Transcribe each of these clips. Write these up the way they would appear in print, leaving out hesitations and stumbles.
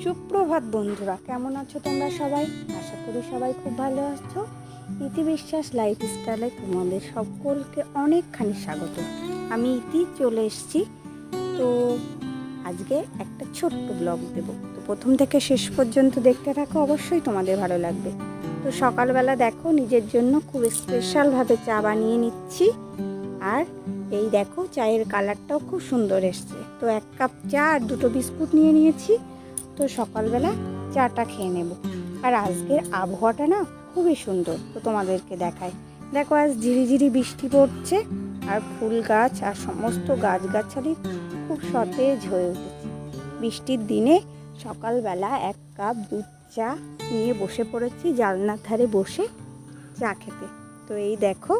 সুপ্রভাত বন্ধুরা, কেমন আছো তোমরা সবাই? আশা করি সবাই খুব ভালো আছো। ইতি বিশ্বাস লাইফস্টাইলে তোমাদের সকলকে অনেকখানি স্বাগত। আমি ইতি চলে এসেছি। তো আজকে একটা ছোট্ট ব্লগ দেবো, তো প্রথম থেকে শেষ পর্যন্ত দেখতে থাকো, অবশ্যই তোমাদের ভালো লাগবে। তো সকালবেলা দেখো নিজের জন্য খুব স্পেশালভাবে চা বানিয়ে নিচ্ছি। আর এই দেখো চায়ের কালারটাও খুব সুন্দর এসছে। তো 1 কাপ চা আর 2টো বিস্কুট নিয়ে নিয়েছি। তো সকালবেলা চাটা খেয়ে নেব। আর আজকের আবহাওয়াটা না খুবই সুন্দর, তো তোমাদেরকে দেখাই। দেখো আজ ঝিরিঝিরি বৃষ্টি পড়ছে, আর ফুল গাছ আর সমস্ত গাছগাছালি খুব সতেজ হয়ে উঠেছে। বৃষ্টির দিনে সকালবেলা 1 কাপ দুধ চা নিয়ে বসে পড়েছি জানলার ধারে বসে চা খেতে। তো এই দেখো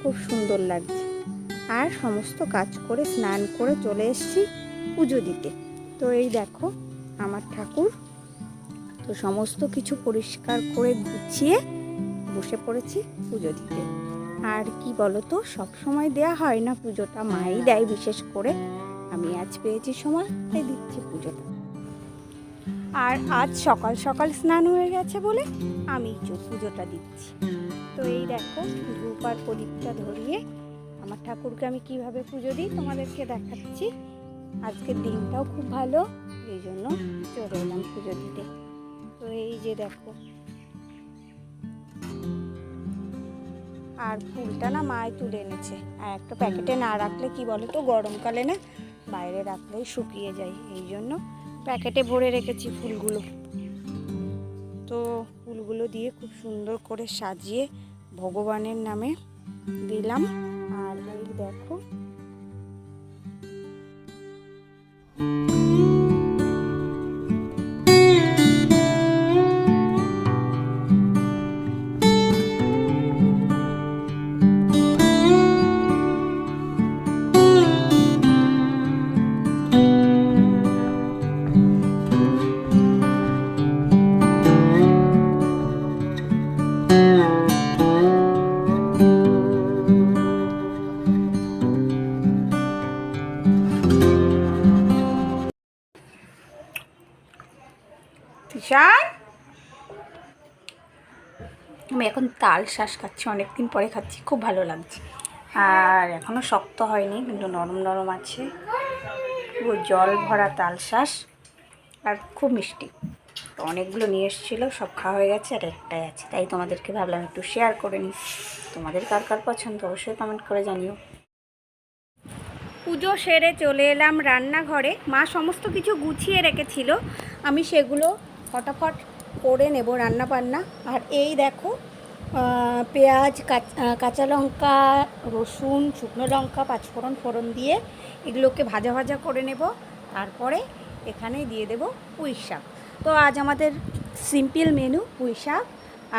খুব সুন্দর লাগছে। আর সমস্ত কাজ করে স্নান করে চলে এসেছি পুজো দিতে। তো এই দেখো আমার ঠাকুর, তো সমস্ত কিছু পরিষ্কার করে গুছিয়ে বসে পড়েছি পুজো দিতে। আর কি বলো তো, সব সময় দেয়া হয় না পুজোটা, মাই দেয় বিশেষ করে। আমি আজ পেয়েছি সময়, তাই দিচ্ছি পুজোটা। আর আজ সকাল সকাল স্নান হয়ে গেছে বলে আমি পুজোটা দিচ্ছি। তো এই দেখো ধূপ আর প্রদীপটা ধরিয়ে আমার ঠাকুরকে আমি কিভাবে পুজো দিই তোমাদেরকে দেখাচ্ছি। আজকের দিনটাও খুব ভালো, এই জন্য চলে এলাম পুজো দিতে। তো এই যে দেখো, আর ফুলটা না মায় তুলে এনেছে। আর একটা প্যাকেটে না রাখলে কি বলো তো, গরমকালে না বাইরে রাখলেই শুকিয়ে যায়, এই জন্য প্যাকেটে ভরে রেখেছি ফুলগুলো। তো ফুলগুলো দিয়ে খুব সুন্দর করে সাজিয়ে ভগবানের নামে দিলাম। আর এই দেখো ঈশান, আমি এখন তাল শাঁস খাচ্ছি, অনেকদিন পরে খাচ্ছি, খুব ভালো লাগছে। আর এখনও শক্ত হয়নি, কিন্তু নরম নরম আছে। পুরো জল ভরা তাল শাঁস, আর খুব মিষ্টি। তো অনেকগুলো নিয়ে এসেছিলো, সব খাওয়া হয়ে গেছে, আর একটাই আছে, তাই তোমাদেরকে ভাবলাম একটু শেয়ার করে নিই। তোমাদের কার কার পছন্দ অবশ্যই কমেন্ট করে জানিও। পুজো সেরে চলে এলাম রান্নাঘরে। মা সমস্ত কিছু গুছিয়ে রেখেছিল, আমি সেগুলো ফটাফট করে নেব রান্না বান্না। আর এই দেখো পেঁয়াজ, কাঁচা লঙ্কা, রসুন, শুকনো লঙ্কা, পাঁচফোড়ন ফোড়ন দিয়ে এগুলোকে ভাজা ভাজা করে নেব। তারপরে এখানে দিয়ে দেব পুঁই শাক। তো আজ আমাদের সিম্পল মেনু, পুঁই শাক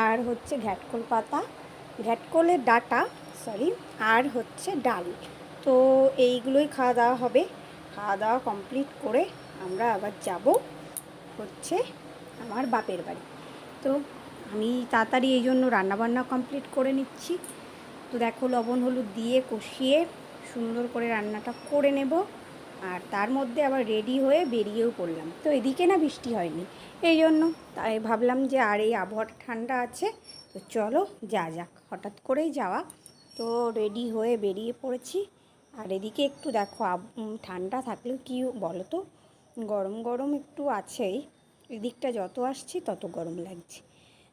আর হচ্ছে ঘ্যাটকোল পাতা, ঘ্যাটকোলের ডাটা সরি, আর হচ্ছে ডাল। তো এইগুলোই খাওয়া দাওয়া হবে। খাওয়া দাওয়া কমপ্লিট করে আমরা আবার যাব হচ্ছে আমার বাপের বাড়ি। তো আমি তাড়াতাড়ি এই জন্য রান্নাবান্না কমপ্লিট করে নিচ্ছি। তো দেখো লবণ হলুদ দিয়ে কষিয়ে সুন্দর করে রান্নাটা করে নেব। আর তার মধ্যে আবার রেডি হয়ে বেরিয়েও পড়লাম। তো এদিকে না বৃষ্টি হয়নি, এই জন্য তাই ভাবলাম যে আর এই আবহাওয়াটা ঠান্ডা আছে, তো চলো যা যাক, হঠাৎ করেই যাওয়া। তো রেডি হয়ে বেরিয়ে পড়েছি। আর এদিকে একটু দেখো ঠান্ডা থাকলেও কি বলো তো, গরম গরম একটু আছেই। এদিকটা যত আসছি তত গরম লাগছে।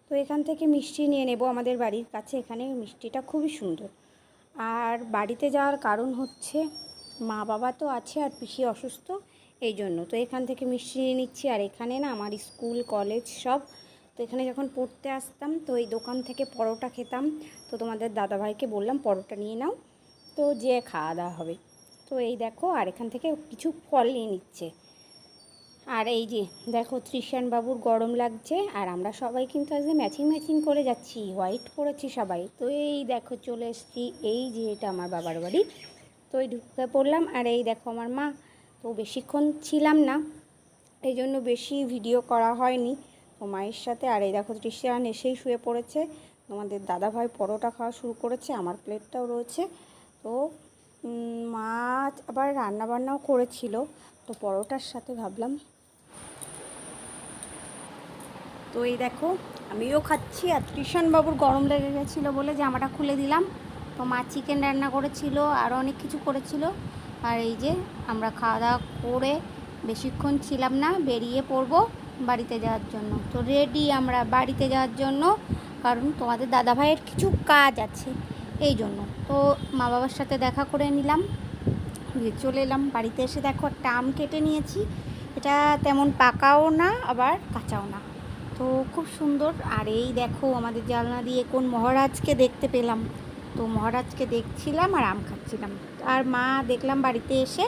তো এখান থেকে মিষ্টি নিয়ে নেব, আমাদের বাড়ির কাছে এখানে মিষ্টিটা খুবই সুন্দর। আর বাড়িতে যাওয়ার কারণ হচ্ছে মা বাবা তো আছে আর পিসি অসুস্থ, এই জন্য। তো এখান থেকে মিষ্টি নিয়ে নিচ্ছি। আর এখানে না আমার স্কুল কলেজ সব, তো এখানে যখন পড়তে আসতাম তো এই দোকান থেকে পরোটা খেতাম। তো তোমাদের দাদাভাইকে বললাম পরোটা নিয়ে নাও, তো যে খাওয়া দাওয়া হবে। তো এই দেখো, আর এখান থেকে কিছু ফল নিয়ে নিচ্ছে। আর এই যে দেখো তৃষান বাবুর গরম লাগছে, আর আমরা সবাই কিন্তু আজকে ম্যাচিং করে যাচ্ছি, হোয়াইট পরেছি সবাই। তো এই দেখো চলে এসেছি, এই যে এটা আমার বাবার বাড়ি। তো এই ঢুকে পড়লাম। আর এই দেখো আমার মা, তো বেশিক্ষণ ছিলাম না, এই জন্য বেশি ভিডিও করা হয়নি তো মায়ের সাথে। আর এই দেখো তৃষান এসেই শুয়ে পড়েছে, তোমাদের দাদাভাই পরোটা খাওয়া শুরু করেছে, আমার প্লেটটাও রয়েছে। তো মা আবার রান্নাবান্নাও করেছিল, তো পরোটার সাথে ভাবলাম তো এই দেখো আমিও খাচ্ছি। আর কৃষণবাবুর গরম লেগে গেছিলো বলে জামাটা খুলে দিলাম। তো মা চিকেন রান্না করেছিল, আরও অনেক কিছু করেছিল। আর এই যে আমরা খাওয়া দাওয়া করে বেশিক্ষণ ছিলাম না, বেরিয়ে পড়বো বাড়িতে যাওয়ার জন্য। তো রেডি আমরা বাড়িতে যাওয়ার জন্য, কারণ তোমাদের দাদাভাইয়ের কিছু কাজ আছে এই জন্য। তো মা বাবার সাথে দেখা করে নিলাম, চলে এলাম। বাড়িতে এসে দেখো একটা আম কেটে নিয়েছি। এটা তেমন পাকাও না আবার কাঁচাও না, তো খুব সুন্দর। আর এই দেখো আমাদের জানলা দিয়ে কোন মহারাজকে দেখতে পেলাম। তো মহারাজকে দেখছিলাম আর আম খাচ্ছিলাম। আর মা দেখলাম বাড়িতে এসে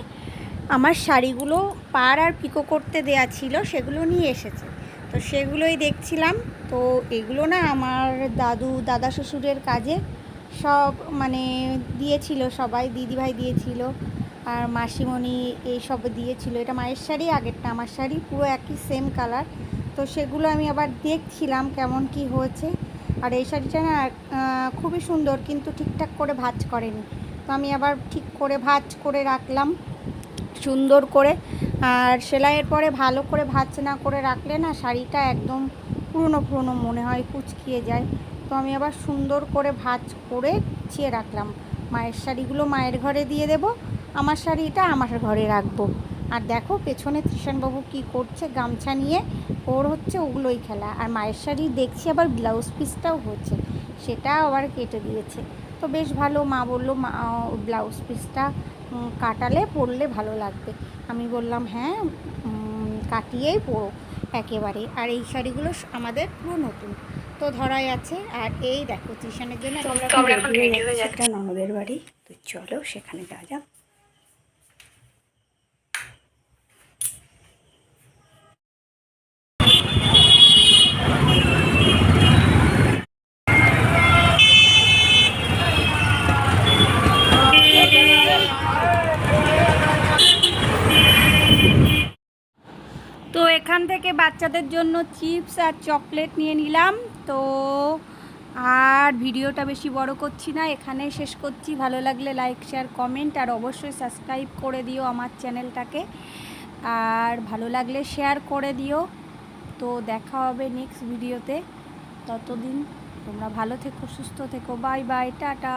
আমার শাড়িগুলো পাড় আর পিকো করতে দেয়া ছিল, সেগুলো নিয়ে এসেছে। তো সেগুলোই দেখছিলাম। তো এগুলো না আমার দাদা শ্বশুরের কাজে সব মানে দিয়েছিল, সবাই দিদিভাই দিয়েছিল আর মাসিমণি এইসব দিয়েছিল। এটা মায়ের শাড়ি, আগেরটা আমার শাড়ি, পুরো একই সেম কালার। তো সেগুলো আমি আবার দেখছিলাম কেমন কি হয়েছে। আর এই শাড়িটা না খুবই সুন্দর, কিন্তু ঠিকঠাক করে ভাঁজ করেনি। তো আমি আবার ঠিক করে ভাঁজ করে রাখলাম সুন্দর করে। আর সেলাইয়ের পরে ভালো করে ভাঁজ না করে রাখলে না শাড়িটা একদম পুরনো মনে হয়, কুচকিয়ে যায়। তো আমি আবার সুন্দর করে ভাঁজ করে গুছিয়ে রাখলাম। মায়ের শাড়িগুলো মায়ের ঘরে দিয়ে দেব, আমার শাড়িটা আমার ঘরে রাখবো। আর দেখো পেছনে কৃষণবাবু কি করছে, গামছা নিয়ে ওর হচ্ছে ওগুলোই খেলা। আর মায়ের শাড়ি দেখছি আবার ব্লাউজ পিসটাও হচ্ছে, সেটা আবার কেটে দিয়েছে। তো বেশ ভালো, মা বললো মা ব্লাউজ পিসটা কাটালে পরলে ভালো লাগবে। আমি বললাম হ্যাঁ কাটিয়েই পরো একেবারে। আর এই শাড়িগুলো আমাদের পুরো নতুন, তো ধরাই আছে। আর এই দেখো টিউশনের জন্য আমরা এখন রেডি হয়ে যাচ্ছি ননদের বাড়ি। তো চলো সেখানে যাওয়া যাক। তো এখান থেকে বাচ্চাদের জন্য চিপস আর চকলেট নিয়ে নিলাম। তো আর ভিডিওটা বেশি বড় করছি না, এখানে শেষ করছি। ভালো লাগলে লাইক শেয়ার কমেন্ট আর অবশ্যই সাবস্ক্রাইব করে দিও আমার চ্যানেলটাকে। আর ভালো লাগলে শেয়ার করে দিও। তো দেখা হবে নেক্সট ভিডিওতে। ততদিন তোমরা ভালো থেকো, সুস্থ থেকো। Bye bye, tata.